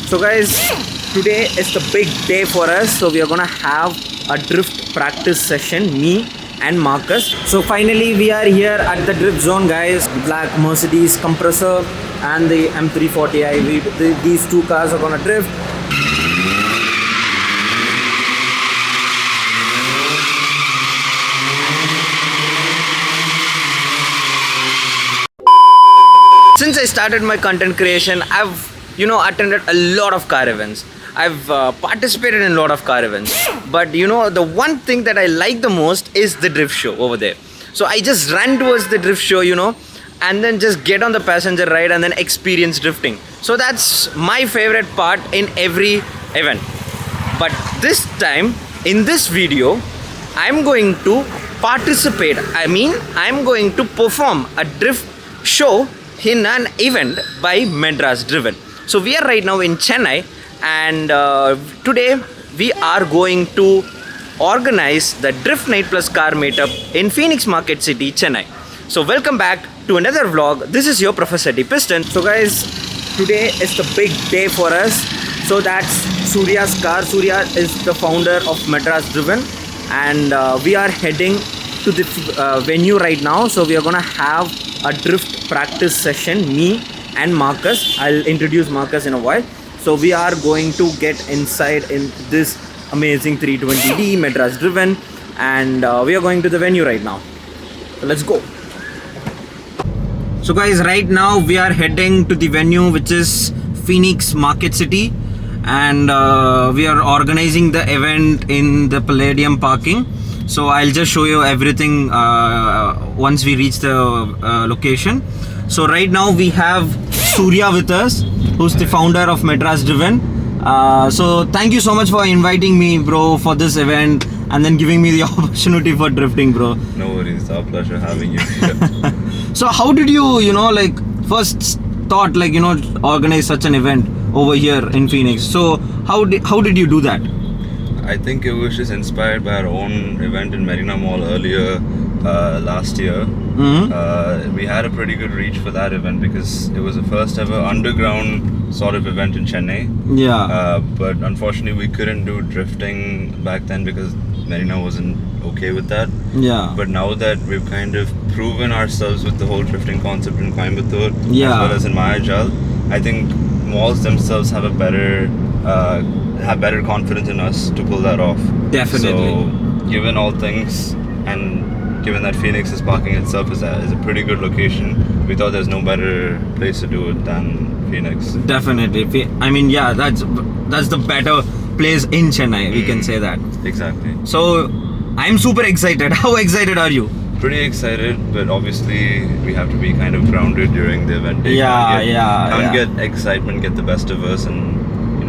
So guys, today is the big day for us. So we are gonna have a drift practice session, me and Marcus. So finally we are here at the drift zone, guys. Black Mercedes compressor and the M340i. These two cars are gonna drift. Since I started my content creation, I've attended a lot of car events. I've participated in a lot of car events. But the one thing that I like the most is the drift show over there. So I just ran towards the drift show, and then just get on the passenger ride and then experience drifting. So that's my favorite part in every event. But this time, in this video, I'm going to participate. I'm going to perform a drift show in an event by Madras Driven. So we are right now in Chennai, and today we are going to organize the Drift Night Plus Car Meetup in Phoenix Market City, Chennai. So welcome back to another vlog. This is your Professor D.piston. So guys, today is the big day for us. So that's Surya's car. Surya is the founder of Madras Driven, and we are heading to the venue right now. So we are gonna have a drift practice session, me and Marcus. I'll introduce Marcus in a while. So we are going to get inside in this amazing 320D Madras Driven, and we are going to the venue right now. So let's go. So guys, right now we are heading to the venue, which is Phoenix Market City, and we are organizing the event in the Palladium parking. So I'll just show you everything once we reach the location. So right now we have Surya with us, who's the founder of Madras Driven. So thank you so much for inviting me, bro, for this event, and then giving me the opportunity for drifting, bro. No worries, it's our pleasure having you here. So how did you, first thought, organize such an event over here in Phoenix? So how did you do that? I think it was just inspired by our own event in Marina Mall earlier last year. Mm-hmm. We had a pretty good reach for that event because it was the first ever underground sort of event in Chennai. Yeah. But unfortunately we couldn't do drifting back then because Marina wasn't okay with that. Yeah. But now that we've kind of proven ourselves with the whole drifting concept in Coimbatore, Yeah. as well as in Mayajal, I think malls themselves have a better confidence in us to pull that off. Definitely. So, given all things, and given that Phoenix's parking itself is a pretty good location, we thought there's no better place to do it than Phoenix. Definitely. That's the better place in Chennai. We can say that. Exactly. So I'm super excited. How excited are you? Pretty excited, but obviously we have to be kind of grounded during the event day. Can't get excitement get the best of us, and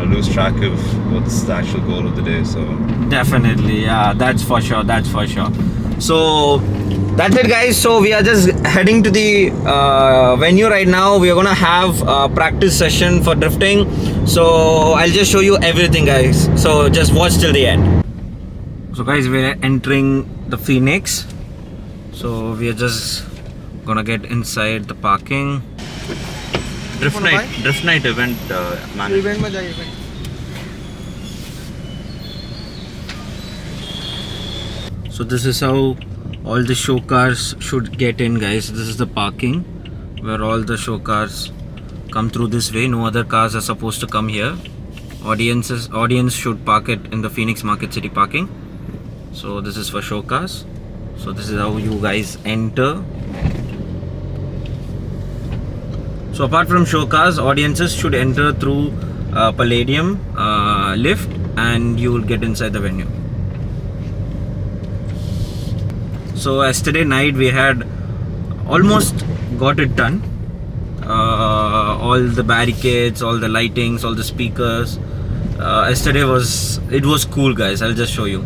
lose track of what's the actual goal of the day. So Definitely, yeah, that's for sure. So that's it, guys. So we are just heading to the venue right now. We are gonna have a practice session for drifting. So I'll just show you everything, guys. So just watch till the end. So guys, we're entering the Phoenix. So we are just gonna get inside the parking. Drift night event manager. So this is how all the show cars should get in, guys. This is the parking where all the show cars come through this way. No other cars are supposed to come here. Audience should park it in the Phoenix Market City parking. So this is for show cars. So this is how you guys enter. So apart from show cars, audiences should enter through Palladium lift, and you will get inside the venue. So yesterday night we had almost got it done. All the barricades, all the lightings, all the speakers. Yesterday was cool, guys. I'll just show you.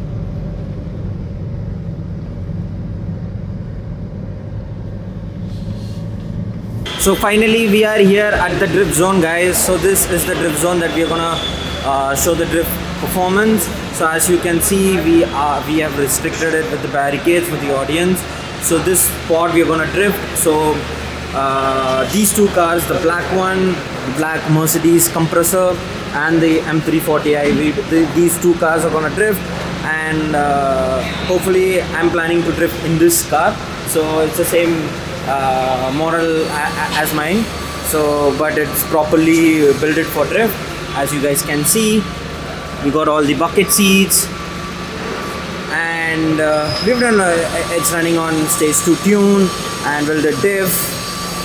So finally we are here at the drift zone, guys. So this is the drift zone that we are gonna show the drift performance. So as you can see, we have restricted it with the barricades for the audience. So this spot we are gonna drift. So these two cars, the black one, the black Mercedes compressor, and the M340i. These two cars are gonna drift, and hopefully I'm planning to drift in this car. So it's the same model as mine. So, but it's properly built it for drift. As you guys can see, we got all the bucket seats, and we've done it's running on stage 2 tune and built a diff.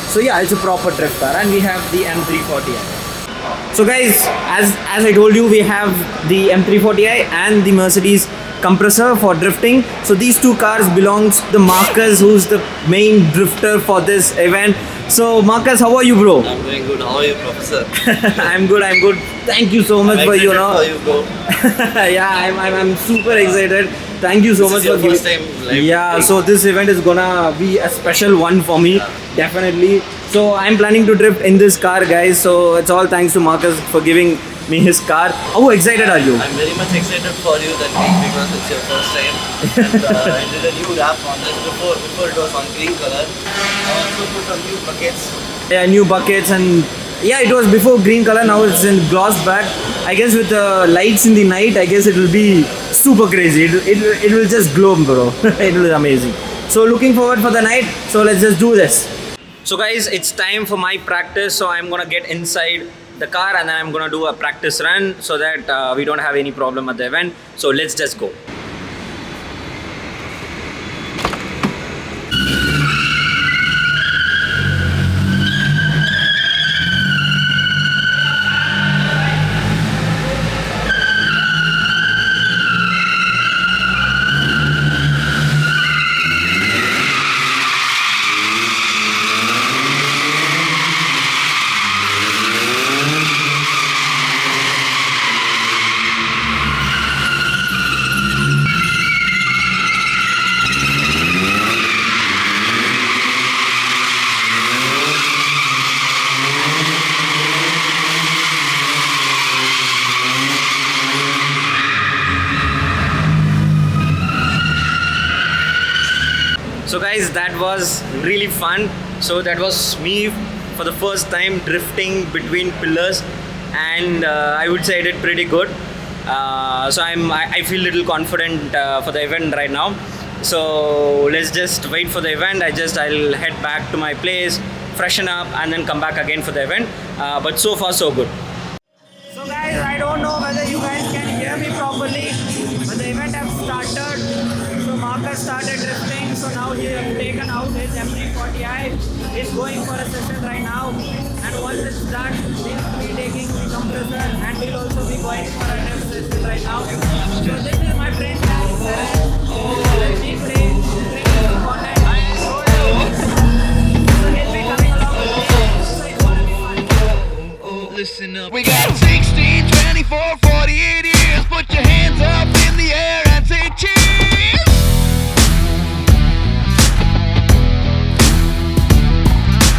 So yeah, it's a proper drift car, and we have the M340i. So guys, as I told you, we have the M340i and the Mercedes compressor for drifting. So these two cars belongs to Marcus, who's the main drifter for this event. So Marcus, how are you, bro? I'm doing good. How are you, Professor? I'm good. Thank you so much for you bro. Yeah, I'm super excited. Thank you so much for giving. First time live yeah, so this event is gonna be a special one for me, definitely. So I'm planning to drift in this car, guys. So it's all thanks to Marcus for giving me his car. How excited are you? I'm very much excited for you that week because it's your first time. And I did a new wrap on this before it was on green color. I also put some new buckets. Yeah, new buckets, and yeah, it was before green color. Now it's in gloss black. I guess with the lights in the night, I guess it will be super crazy. It will just glow, bro. It will be amazing. So looking forward for the night. So let's just do this. So guys, it's time for my practice. So I'm gonna get inside the car and then I'm gonna do a practice run so that we don't have any problem at the event. So let's just go. So guys, that was really fun. So that was me for the first time drifting between pillars, and I would say I did pretty good. So I feel a little confident for the event right now. So let's just wait for the event. I'll head back to my place, freshen up, and then come back again for the event. But so far so good. So guys, I don't know whether you guys can hear me properly, but the event has started. So Marcus started drifting, so now he has taken out his M340i. He's going for a session right now, and once it's done, he'll be taking the compressor and he'll also be going for a drift session right now. So this is my friend let me play content. So he'll be coming along with me, so it's gonna be fun. Listen up. We got 16, 24, 48 years. Put your hands up in the air and say cheers.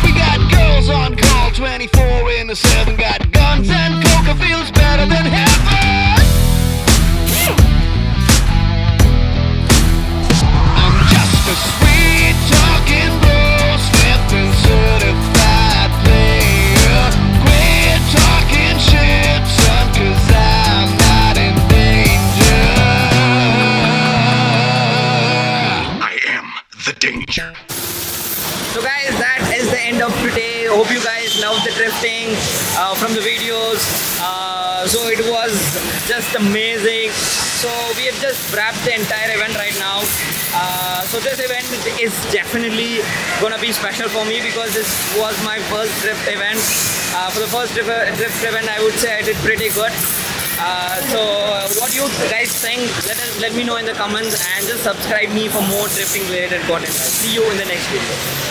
We got girls on call 24/7. Got guns and coca, feels better than heaven. I'm just a sweet talking bro, stepping certified player. Quit talking shit, son, 'cause I'm not in danger. I am the danger. So guys, that is the end of today. Hope you guys loved the drifting from the videos. So it was just amazing. So we have just wrapped the entire event right now. So this event is definitely gonna be special for me because this was my first drift event. For the first drift event, I would say I did pretty good. So what you guys think, let me know in the comments, and just subscribe me for more drifting related content. See you in the next video.